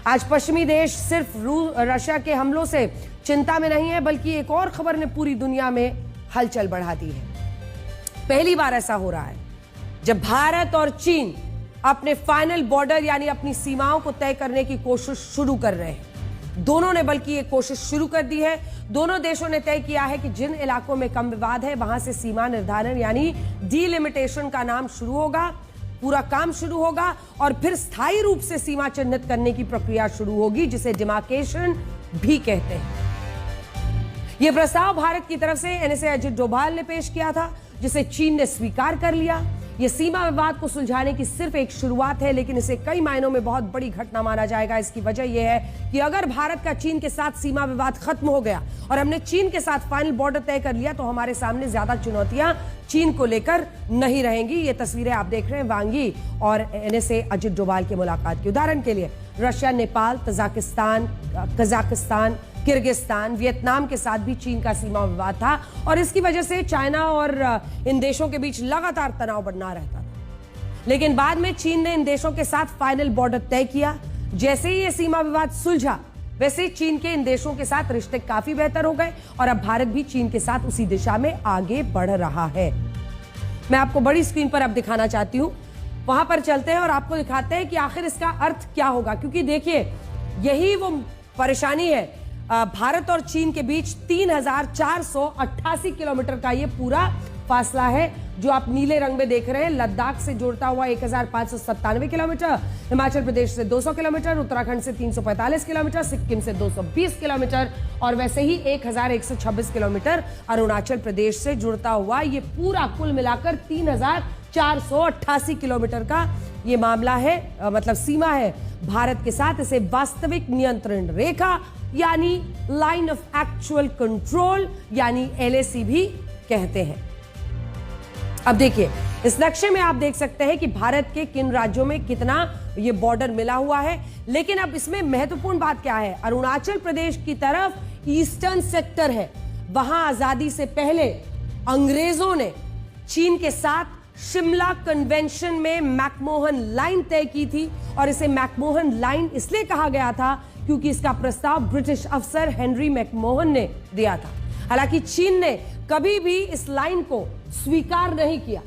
आज पश्चिमी देश सिर्फ रशिया के हमलों से चिंता में नहीं है, बल्कि एक और खबर ने पूरी दुनिया में हलचल बढ़ा दी है। पहली बार ऐसा हो रहा है जब भारत और चीन अपने फाइनल बॉर्डर यानी अपनी सीमाओं को तय करने की कोशिश शुरू कर रहे हैं। दोनों ने बल्कि ये कोशिश शुरू कर दी है। दोनों देशों ने तय किया है कि जिन इलाकों में कम विवाद है वहां से सीमा निर्धारण यानी डीलिमिटेशन का नाम शुरू होगा, पूरा काम शुरू होगा और फिर स्थायी रूप से सीमा चिन्हित करने की प्रक्रिया शुरू होगी, जिसे डिमार्केशन भी कहते हैं। यह प्रस्ताव भारत की तरफ से एनएसए अजित डोभाल ने पेश किया था, जिसे चीन ने स्वीकार कर लिया। यह सीमा विवाद को सुलझाने की सिर्फ एक शुरुआत है, लेकिन इसे कई मायनों में बहुत बड़ी घटना माना जाएगा। इसकी वजह यह है कि अगर भारत का चीन के साथ सीमा विवाद खत्म हो गया और हमने चीन के साथ फाइनल बॉर्डर तय कर लिया, तो हमारे सामने ज्यादा चुनौतियां चीन को लेकर नहीं रहेंगी। ये तस्वीरें आप देख रहे हैं वांग यी और एनएसए अजित डोभाल की मुलाकात की। उदाहरण के लिए Russia, Nepal, Tajikistan, Kazakhstan, Kyrgyzstan, Vietnam के साथ भी चीन का सीमा विवाद था और इसकी वजह से चाइना और इन देशों के बीच लगातार तनाव बना रहता था। लेकिन बाद में चीन ने इन देशों के साथ फाइनल बॉर्डर तय किया। जैसे ही ये सीमा विवाद सुलझा, वैसे चीन के इन देशों के साथ रिश्ते काफी बेहतर हो गए और अब भारत भी चीन के साथ उसी दिशा में आगे बढ़ रहा है। मैं आपको बड़ी स्क्रीन पर अब दिखाना चाहती हूं, वहां पर चलते हैं और आपको दिखाते हैं कि आखिर इसका अर्थ क्या होगा। क्योंकि देखिए, यही वो परेशानी है। भारत और चीन के बीच 3488 किलोमीटर का ये पूरा फासला है, जो आप नीले रंग में देख रहे हैं। लद्दाख से जुड़ता हुआ 1597 किलोमीटर, हिमाचल प्रदेश से 200 किलोमीटर, उत्तराखंड से 345 किलोमीटर, सिक्किम से 220 किलोमीटर और वैसे ही 1126 किलोमीटर अरुणाचल प्रदेश से जुड़ता हुआ ये पूरा कुल मिलाकर 3488 किलोमीटर का ये मामला है, मतलब सीमा है भारत के साथ। इसे वास्तविक नियंत्रण रेखा यानी लाइन ऑफ एक्चुअल कंट्रोल यानी एलएसी भी कहते हैं। अब देखिए, इस नक्शे में आप देख सकते हैं कि भारत के किन राज्यों में कितना ये बॉर्डर मिला हुआ है। लेकिन अब इसमें महत्वपूर्ण बात क्या है, अरुणाचल प्रदेश की तरफ ईस्टर्न सेक्टर है। वहां आजादी से पहले अंग्रेजों ने चीन के साथ शिमला कन्वेंशन में मैकमोहन लाइन तय की थी और इसे मैकमोहन लाइन इसलिए कहा गया था क्योंकि इसका प्रस्ताव ब्रिटिश अफसर हेनरी मैकमोहन ने दिया था। हालांकि चीन ने कभी भी इस लाइन को स्वीकार नहीं किया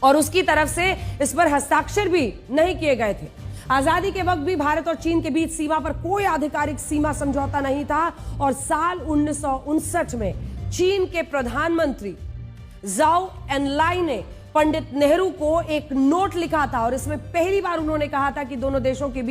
और उसकी तरफ से इस पर हस्ताक्षर भी नहीं किए गए थे। आजादी के वक्त भी भारत और चीन के बीच सीमा पर कोई आधिकारिक सीमा समझौता नहीं था और साल 1959 में चीन के प्रधानमंत्री जाओ एनलाई ने पंडित नेहरू को एक नोट लिखा था और इसमें पहली बार उन्होंने कहा था कि दोनों देशों के बीच